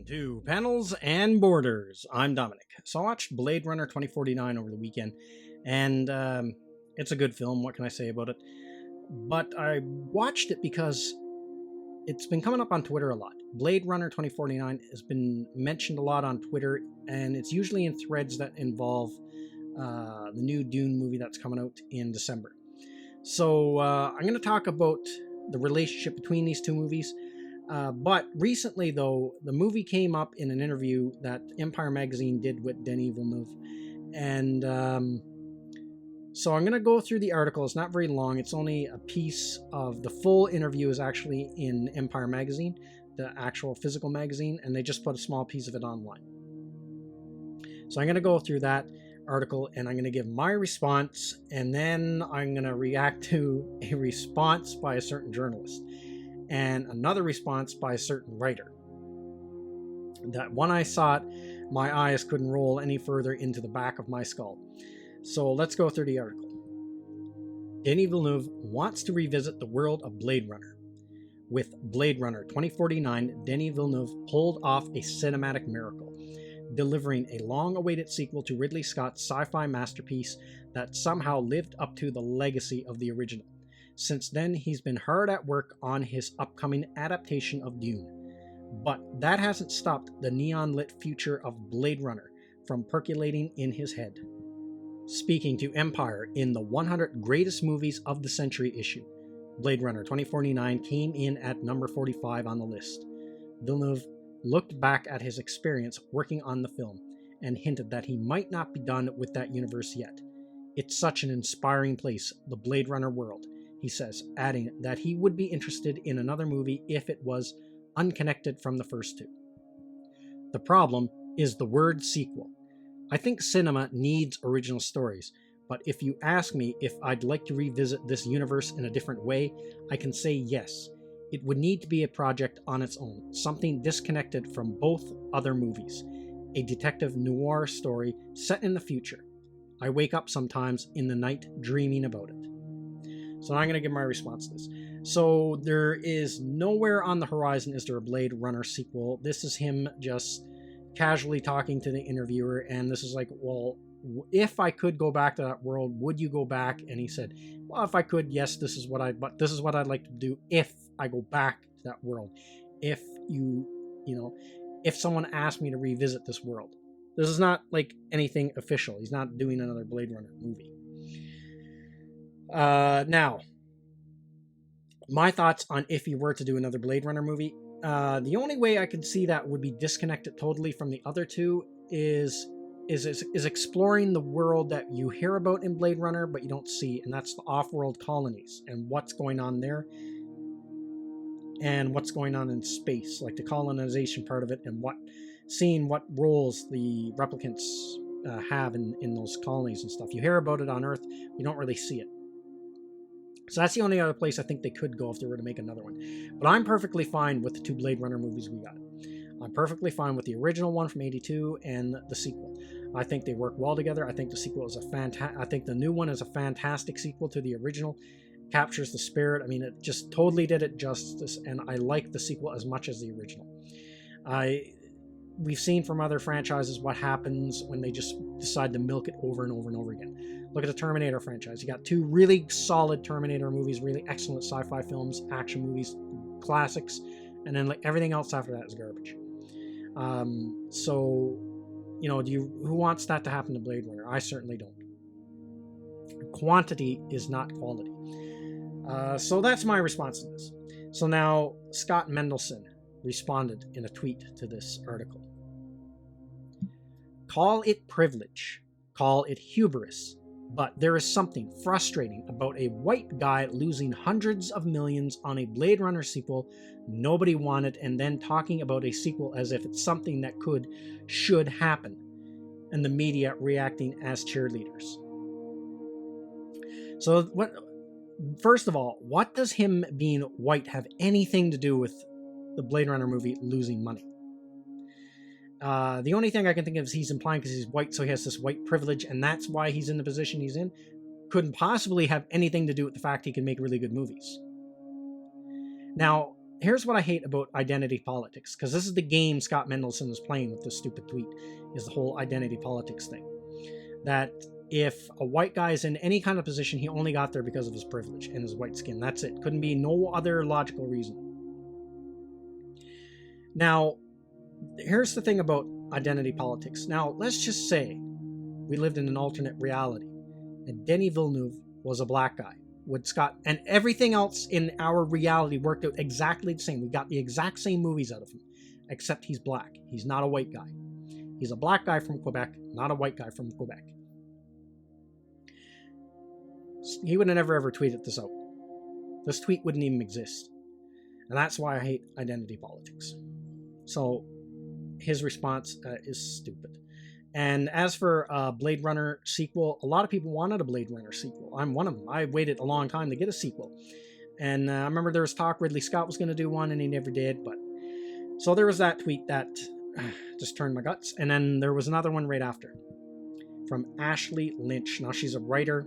Welcome to Panels and Borders. I'm Dominic. So I watched Blade Runner 2049 over the weekend, and it's a good film. What can I say about it? But I watched it because it's been coming up on Twitter a lot. Blade Runner 2049 has been mentioned a lot on Twitter, and it's usually in threads that involve the new Dune movie that's coming out in December. So I'm going to talk about the relationship between these two movies. But recently, though, the movie came up in an interview that Empire Magazine did with Denis Villeneuve. And so I'm going to go through the article. It's not very long. It's only a piece of the full interview is actually in Empire Magazine, the actual physical magazine, and they just put a small piece of it online. So I'm going to go through that article and I'm going to give my response, and then I'm going to react to a response by a certain journalist and another response by a certain writer. That when I saw it, my eyes couldn't roll any further into the back of my skull. So let's go through the article. Denis Villeneuve wants to revisit the world of Blade Runner. With Blade Runner 2049, Denis Villeneuve pulled off a cinematic miracle, delivering a long-awaited sequel to Ridley Scott's sci-fi masterpiece that somehow lived up to the legacy of the original. Since then, he's been hard at work on his upcoming adaptation of Dune. But that hasn't stopped the neon-lit future of Blade Runner from percolating in his head. Speaking to Empire in the 100 Greatest Movies of the Century issue, Blade Runner 2049 came in at number 45 on the list. Villeneuve looked back at his experience working on the film and hinted that he might not be done with that universe yet. It's such an inspiring place, the Blade Runner world, he says, adding that he would be interested in another movie if it was unconnected from the first two. The problem is the word sequel. I think cinema needs original stories, but if you ask me if I'd like to revisit this universe in a different way, I can say yes. It would need to be a project on its own, something disconnected from both other movies, a detective noir story set in the future. I wake up sometimes in the night dreaming about it. So I'm going to give my response to this. So there is nowhere on the horizon is there a Blade Runner sequel. This is him just casually talking to the interviewer, and this is like, well, if I could go back to that world, would you go back? And he said, well, if I could, yes, this is what I'd like to do if I go back to that world. If if someone asked me to revisit this world. This is not like anything official. He's not doing another Blade Runner movie. Now, my thoughts on if he were to do another Blade Runner movie. The only way I could see that would be disconnected totally from the other two is exploring the world that you hear about in Blade Runner, but you don't see, and that's the off-world colonies and what's going on there, and what's going on in space, like the colonization part of it, and seeing what roles the replicants have in those colonies and stuff. You hear about it on Earth, you don't really see it. So that's the only other place I think they could go if they were to make another one. But I'm perfectly fine with the two Blade Runner movies we got. I'm perfectly fine with the original one from '82 and the sequel. I think they work well together. I think the sequel is I think the new one is a fantastic sequel to the original. Captures the spirit. I mean, it just totally did it justice, and I like the sequel as much as the original. We've seen from other franchises what happens when they just decide to milk it over and over and over again. Look at the Terminator franchise. You got two really solid Terminator movies, really excellent sci-fi films, action movies, classics, and then like everything else after that is garbage. So, who wants that to happen to Blade Runner? I certainly don't. Quantity is not quality. So that's my response to this. So now Scott Mendelson responded in a tweet to this article. Call it privilege, call it hubris, but there is something frustrating about a white guy losing hundreds of millions on a Blade Runner sequel nobody wanted, and then talking about a sequel as if it's something that should happen, and the media reacting as cheerleaders. So first of all, what does him being white have anything to do with the Blade Runner movie losing money? The only thing I can think of is he's implying because he's white, so he has this white privilege, and that's why he's in the position he's in. Couldn't possibly have anything to do with the fact he can make really good movies. Now, here's what I hate about identity politics, because this is the game Scott Mendelson is playing with this stupid tweet, is the whole identity politics thing. That if a white guy is in any kind of position, he only got there because of his privilege and his white skin. That's it. Couldn't be no other logical reason. Now, here's the thing about identity politics. Now, let's just say we lived in an alternate reality and Denis Villeneuve was a black guy. Would Scott and everything else in our reality worked out exactly the same? We got the exact same movies out of him, except he's black. He's not a white guy. He's a black guy from Quebec, not a white guy from Quebec. He would have never ever tweeted this out. This tweet wouldn't even exist. And that's why I hate identity politics. So his response is stupid. And as for a Blade Runner sequel, a lot of people wanted a Blade Runner sequel. I'm one of them. I waited a long time to get a sequel. And I remember there was talk Ridley Scott was going to do one, and he never did. But so there was that tweet that just turned my guts. And then there was another one right after from Ashley Lynch. Now, she's a writer.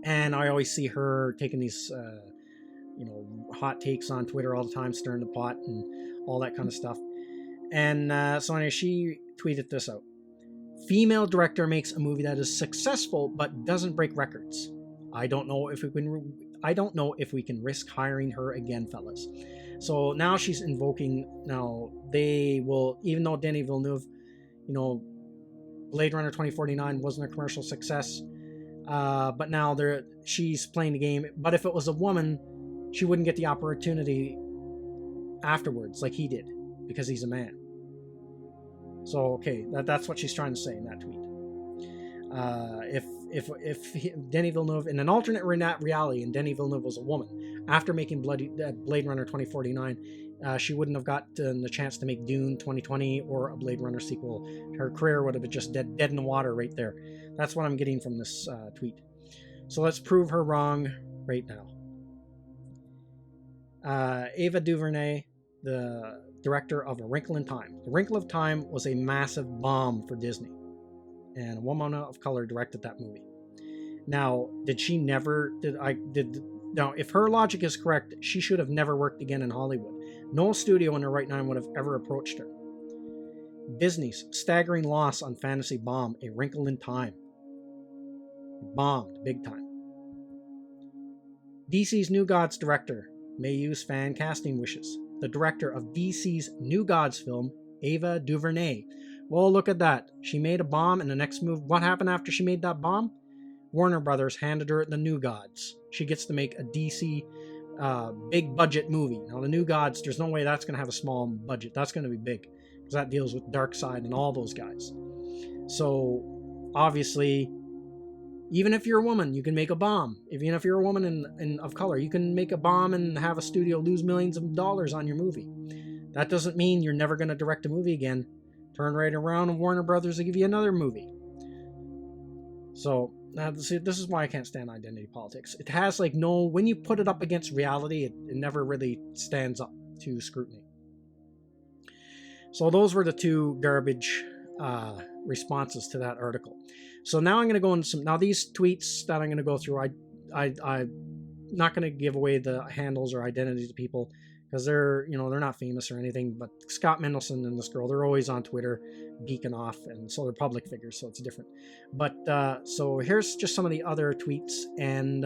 And I always see her taking these, hot takes on Twitter all the time, stirring the pot and all that kind of stuff. And so anyway, she tweeted this out. Female director makes a movie that is successful but doesn't break records. I don't know if we can risk hiring her again, fellas. So now she's invoking. Now they will, even though Denis Villeneuve, Blade Runner 2049 wasn't a commercial success, but now she's playing the game. But if it was a woman, she wouldn't get the opportunity afterwards like he did because he's a man. So okay, that's what she's trying to say in that tweet. If Denis Villeneuve in an alternate reality, and Denis Villeneuve was a woman after making Blade Runner 2049, she wouldn't have gotten the chance to make Dune 2020 or a Blade Runner sequel. Her career would have been just dead in the water right there. That's what I'm getting from this tweet. So let's prove her wrong right now. Ava DuVernay, the director of A Wrinkle in Time. The Wrinkle of Time was a massive bomb for Disney, and a woman of color directed that movie. Now, now, if her logic is correct, she should have never worked again in Hollywood. No studio in her right mind would have ever approached her. Disney's staggering loss on fantasy bomb, A Wrinkle in Time. Bombed big time. DC's New Gods director may use fan casting wishes. The director of DC's New Gods film, Ava DuVernay. Well, look at that. She made a bomb, and the next move, what happened after she made that bomb? Warner Brothers handed her the New Gods. She gets to make a DC big budget movie. Now, the New Gods, there's no way that's going to have a small budget. That's going to be big, because that deals with Darkseid and all those guys. So, obviously, even if you're a woman, you can make a bomb. Even if you're a woman of color, you can make a bomb and have a studio lose millions of dollars on your movie. That doesn't mean you're never going to direct a movie again. Turn right around and Warner Brothers will give you another movie. So, see, this is why I can't stand identity politics. It has when you put it up against reality, it never really stands up to scrutiny. So those were the two garbage responses to that article. So now I'm going to go into now these tweets that I'm going to go through, I'm not going to give away the handles or identities of people because they're not famous or anything, but Scott Mendelson and this girl, they're always on Twitter geeking off, and so they're public figures, so it's different. But so here's just some of the other tweets, and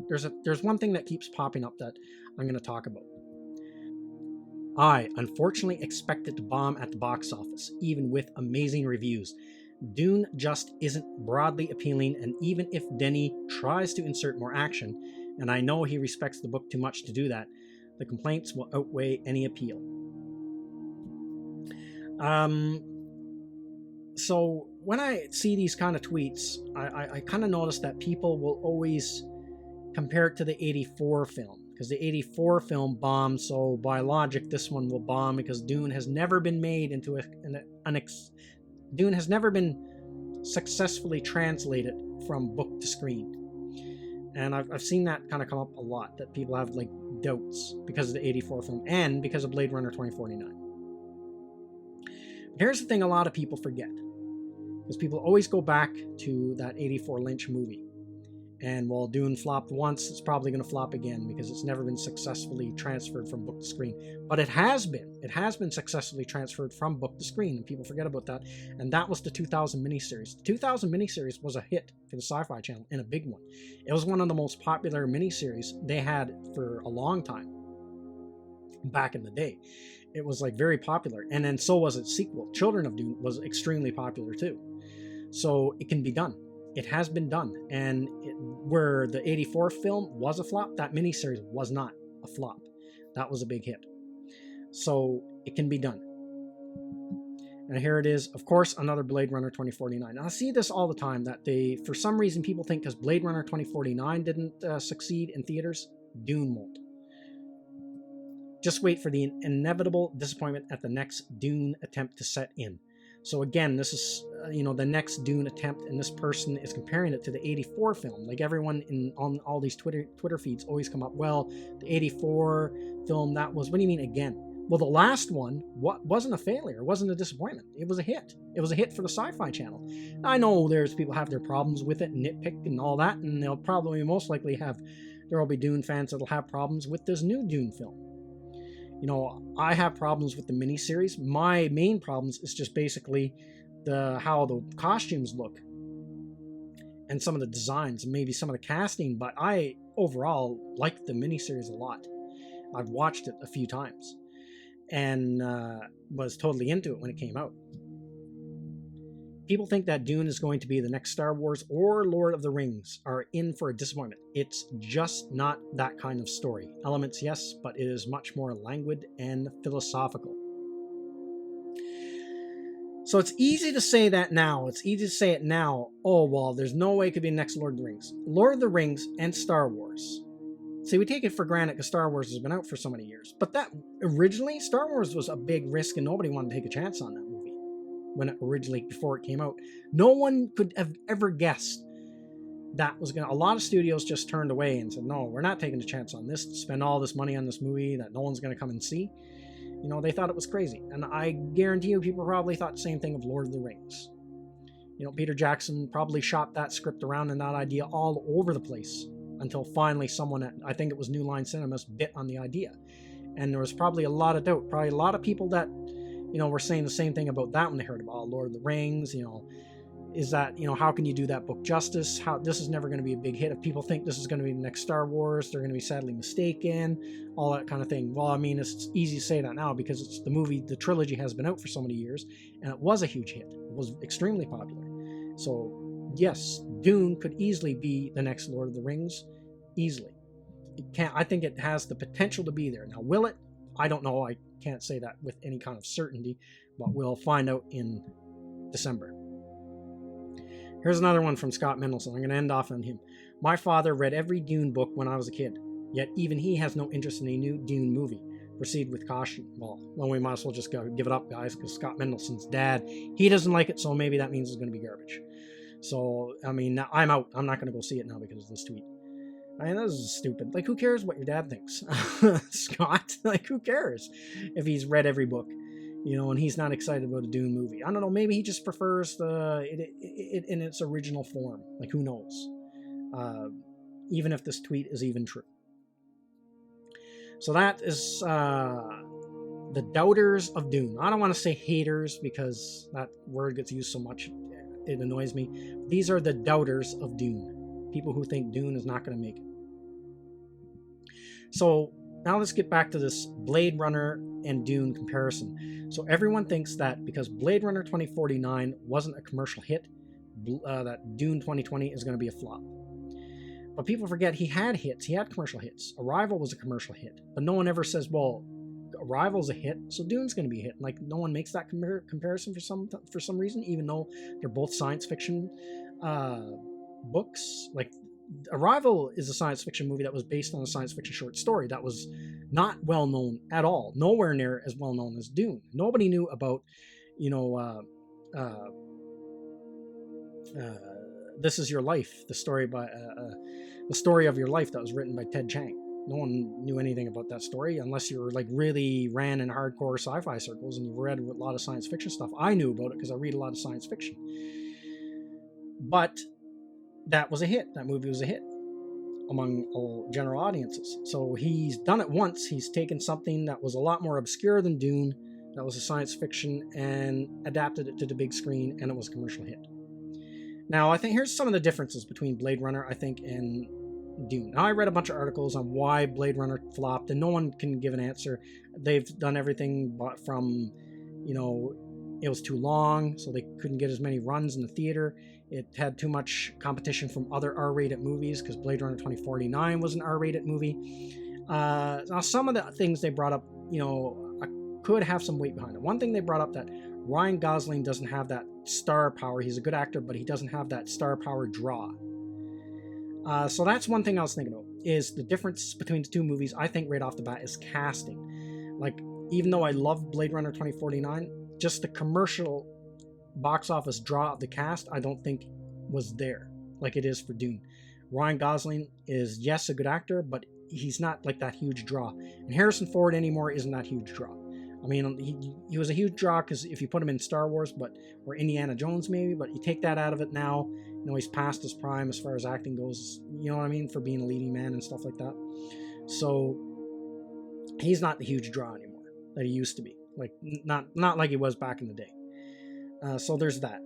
there's one thing that keeps popping up that I'm going to talk about. I unfortunately expected to bomb at the box office, even with amazing reviews. Dune just isn't broadly appealing, and even if Denis tries to insert more action, and I know he respects the book too much to do that, the complaints will outweigh any appeal. So when I see these kind of tweets, I kind of notice that people will always compare it to the 84 film, because the 84 film bombed, so by logic this one will bomb because Dune has never been made into Dune has never been successfully translated from book to screen. And I've seen that kind of come up a lot, that people have doubts because of the 84 film and because of Blade Runner 2049. But here's the thing a lot of people forget, because people always go back to that 84 Lynch movie. And while Dune flopped once, it's probably going to flop again because it's never been successfully transferred from book to screen. But it has been. It has been successfully transferred from book to screen, and people forget about that. And that was the 2000 miniseries. The 2000 miniseries was a hit for the Sci-Fi Channel, and a big one. It was one of the most popular miniseries they had for a long time back in the day. It was like very popular. And then so was its sequel. Children of Dune was extremely popular too. So it can be done. It has been done. And where the 84 film was a flop, that miniseries was not a flop. That was a big hit. So it can be done. And here it is, of course, another Blade Runner 2049. Now, I see this all the time, that for some reason, people think because Blade Runner 2049 didn't succeed in theaters, Dune won't. Just wait for the inevitable disappointment at the next Dune attempt to set in. So again, this is, the next Dune attempt, and this person is comparing it to the 84 film. Like everyone on all these Twitter feeds always come up, well, the 84 film, that was, what do you mean again? Well, the last one wasn't a failure. It wasn't a disappointment. It was a hit. It was a hit for the Sci-Fi Channel. I know there's people have their problems with it, and nitpick and all that, and they'll probably most likely there will be Dune fans that'll have problems with this new Dune film. I have problems with the miniseries. My main problems is just basically how the costumes look and some of the designs and maybe some of the casting, but I overall like the miniseries a lot. I've watched it a few times and was totally into it when it came out. People think that Dune is going to be the next Star Wars or Lord of the Rings are in for a disappointment. It's just not that kind of story. Elements, yes, but it is much more languid and philosophical. So it's easy to say that now. It's easy to say it now. Oh, well, there's no way it could be the next Lord of the Rings. Lord of the Rings and Star Wars. See, we take it for granted because Star Wars has been out for so many years. But that originally, Star Wars was a big risk and nobody wanted to take a chance on that movie. When it originally, before it came out, no one could have ever guessed that was a lot of studios just turned away and said, no, we're not taking a chance on this, spend all this money on this movie that no one's going to come and see. They thought it was crazy. And I guarantee you people probably thought the same thing of Lord of the Rings. Peter Jackson probably shot that script around and that idea all over the place until finally someone at, I think it was New Line Cinemas, bit on the idea. And there was probably a lot of doubt, probably a lot of people that we're saying the same thing about that when they heard about Lord of the Rings. Is that, how can you do that book justice? How this is never going to be a big hit. If people think this is going to be the next Star Wars, they're going to be sadly mistaken, all that kind of thing. Well, I mean, it's easy to say that now because it's the trilogy has been out for so many years, and it was a huge hit. It was extremely popular. So, yes, Dune could easily be the next Lord of the Rings. Easily. I think it has the potential to be there. Now, will it? I don't know. I can't say that with any kind of certainty, but we'll find out in December. Here's another one from Scott Mendelson. I'm going to end off on him. My father read every Dune book when I was a kid, yet even he has no interest in a new Dune movie. Proceed with caution. Well, we might as well just give it up, guys, because Scott Mendelson's dad, he doesn't like it, so maybe that means it's going to be garbage. So, I mean, I'm out. I'm not going to go see it now because of this tweet. I mean, this is stupid. Like, who cares what your dad thinks? Scott, like, who cares if he's read every book, and he's not excited about a Dune movie? I don't know. Maybe he just prefers it in its original form. Like, who knows? Even if this tweet is even true. So that is the doubters of Dune. I don't want to say haters because that word gets used so much. It annoys me. These are the doubters of Dune. People who think Dune is not going to make it. So now let's get back to this Blade Runner and Dune comparison. So everyone thinks that because Blade Runner 2049 wasn't a commercial hit, that Dune 2020 is going to be a flop. But people forget he had hits. He had commercial hits. Arrival was a commercial hit. But no one ever says, well, Arrival's a hit, so Dune's going to be a hit. Like, no one makes that comparison for some reason, even though they're both science fiction books. Like, Arrival is a science fiction movie that was based on a science fiction short story that was not well known at all, nowhere near as well known as Dune. Nobody knew about, This Is Your Life, the story of your life that was written by Ted Chiang. No one knew anything about that story unless you were like really ran in hardcore sci-fi circles and you read a lot of science fiction stuff. I knew about it because I read a lot of science fiction. But that was a hit. That movie was a hit. among general audiences. So he's done it once. He's taken something that was a lot more obscure than Dune, that was a science fiction, and adapted it to the big screen, and it was a commercial hit. Now, I think here's some of the differences between Blade Runner, I think, and Dune. Now, I read a bunch of articles on why Blade Runner flopped, and no one can give an answer. They've done everything but from, it was too long, so they couldn't get as many runs in the theater. It had too much competition from other R-rated movies, because Blade Runner 2049 was an R-rated movie. Now, some of the things they brought up, could have some weight behind it. One thing they brought up, that Ryan Gosling doesn't have that star power. He's a good actor, but he doesn't have that star power draw. So that's one thing I was thinking about, is the difference between the two movies, I think, right off the bat, is casting. Like, even though I love Blade Runner 2049, just the commercial box office draw of the cast, I don't think was there like it is for Dune. Ryan Gosling is, yes, a good actor, but he's not like that huge draw. And Harrison Ford anymore isn't that huge draw. I mean, he was a huge draw because if you put him in Star Wars, or Indiana Jones maybe, but you take that out of it now, he's past his prime as far as acting goes, you know what I mean, for being a leading man and stuff like that. So he's not the huge draw anymore that he used to be. Like, not like he was back in the day. So there's that.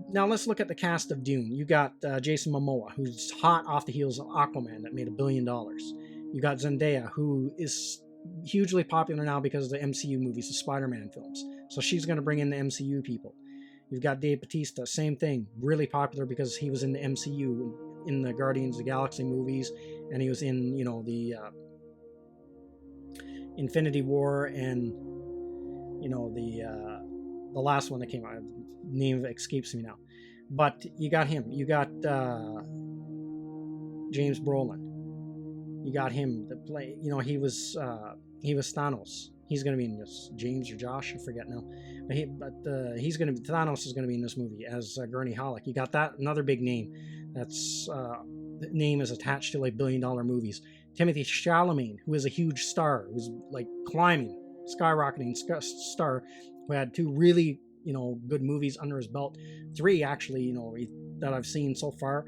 Now let's look at the cast of Dune. You got Jason Momoa, who's hot off the heels of Aquaman, that made $1 billion. You got Zendaya, who is hugely popular now because of the MCU movies, the Spider-Man films. So she's going to bring in the MCU people. You've got Dave Bautista, same thing, really popular because he was in the MCU, in the Guardians of the Galaxy movies, and he was in, the Infinity War, and the last one that came out. Name escapes me now, but you got him. You got James Brolin. You got him to play. He was Thanos. He's going to be in this. James or Josh, I forget now. He's going to be, Thanos is going to be in this movie as Gurney Halleck. You got that, another big name. That's the name is attached to like $1 billion movies. Timothée Chalamet, who is a huge star, who's like climbing, skyrocketing star, who had 2 really good movies under his belt. 3 actually, that I've seen so far.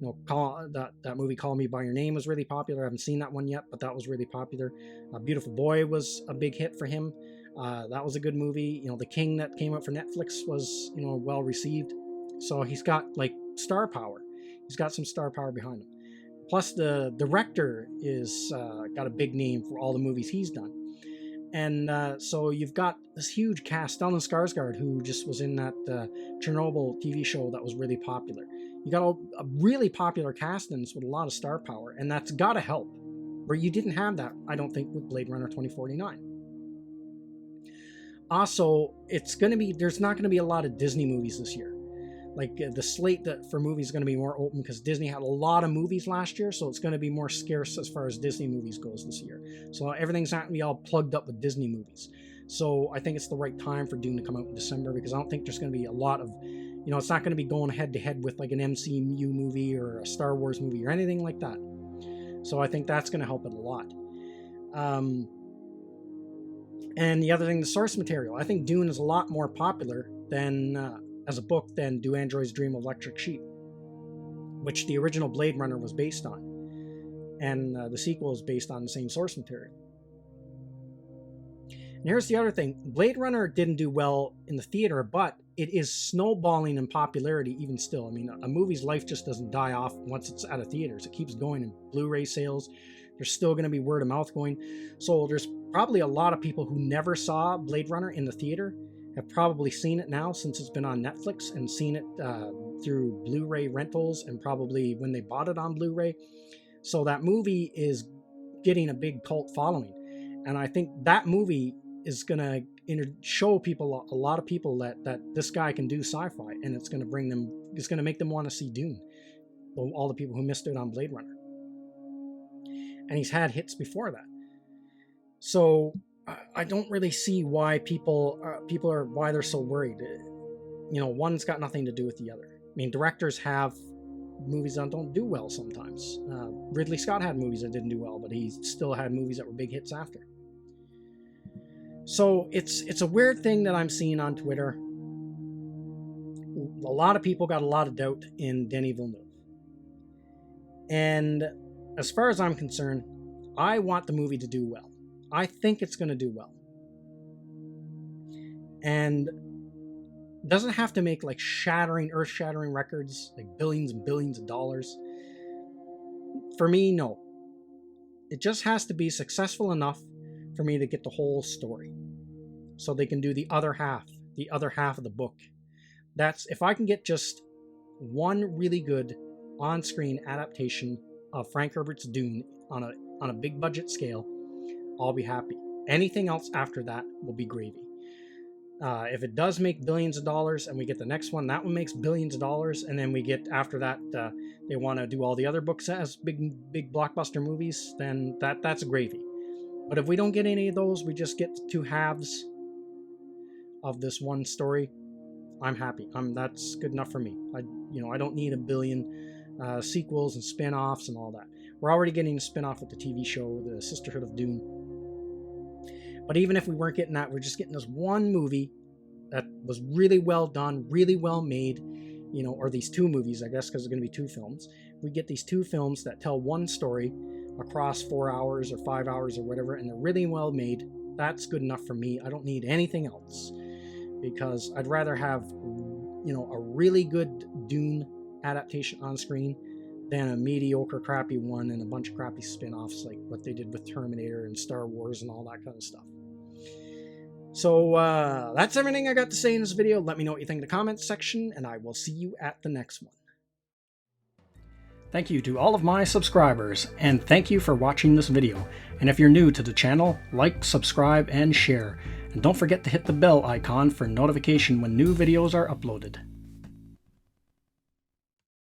That movie Call Me By Your Name was really popular. I haven't seen that one yet, but that was really popular. Beautiful Boy was a big hit for him. That was a good movie. The King that came out for Netflix was, well received. So he's got like star power. He's got some star power behind him. Plus the director is got a big name for all the movies he's done. And so you've got this huge cast. Stellan Skarsgård, who just was in that Chernobyl TV show that was really popular. You got a really popular cast in this with a lot of star power, and that's got to help. Where you didn't have that, I don't think, with Blade Runner 2049. Also, there's not going to be a lot of Disney movies this year. Like, the slate for movies is going to be more open because Disney had a lot of movies last year, so it's going to be more scarce as far as Disney movies goes this year. So everything's not going to be all plugged up with Disney movies. So I think it's the right time for Dune to come out in December, because I don't think there's going to be a lot of, it's not going to be going head to head with like an MCU movie or a Star Wars movie or anything like that. So I think that's going to help it a lot. And the other thing, the source material. I think Dune is a lot more popular than as a book than Do Androids Dream of Electric Sheep, which the original Blade Runner was based on. And the sequel is based on the same source material. And here's the other thing. Blade Runner didn't do well in the theater, but it is snowballing in popularity even still. I mean, a movie's life just doesn't die off once it's out of theaters. It keeps going in Blu-ray sales. There's still going to be word of mouth going. So there's probably a lot of people who never saw Blade Runner in the theater have probably seen it now since it's been on Netflix, and seen it through Blu-ray rentals, and probably when they bought it on Blu-ray. So that movie is getting a big cult following. And I think that movie is going to show people, a lot of people, that this guy can do sci-fi, and it's going to make them want to see Dune. All the people who missed it on Blade Runner. And he's had hits before that. So I don't really see why people are why they're so worried. One's got nothing to do with the other. I mean, directors have movies that don't do well sometimes. Ridley Scott had movies that didn't do well, but he still had movies that were big hits after. So it's a weird thing that I'm seeing on Twitter. A lot of people got a lot of doubt in Denis Villeneuve. And as far as I'm concerned, I want the movie to do well. I think it's going to do well. And doesn't have to make like earth-shattering records, like billions and billions of dollars. For me, no. It just has to be successful enough for me to get the whole story. So they can do the other half of the book. That's if I can get just one really good on-screen adaptation of Frank Herbert's Dune on a big budget scale, I'll be happy. Anything else after that will be gravy. If it does make billions of dollars and we get the next one, that one makes billions of dollars, and then we get after that they want to do all the other books as big blockbuster movies, then that's gravy. But if we don't get any of those, we just get two halves of this one story, I'm happy. That's good enough for me. I don't need a billion sequels and spin-offs and all that. We're already getting a spin-off with the TV show, The Sisterhood of Dune. But even if we weren't getting that, we're just getting this one movie that was really well done, really well made, or these two movies, I guess, because there's going to be two films. We get these two films that tell one story across 4 hours or 5 hours or whatever, and they're really well made. That's good enough for me. I don't need anything else, because I'd rather have, a really good Dune adaptation on screen than a mediocre, crappy one and a bunch of crappy spin-offs like what they did with Terminator and Star Wars and all that kind of stuff. So that's everything I got to say in this video. Let me know what you think in the comments section, and I will see you at the next one. Thank you to all of my subscribers, and thank you for watching this video. And if you're new to the channel, like, subscribe, and share. And don't forget to hit the bell icon for notification when new videos are uploaded.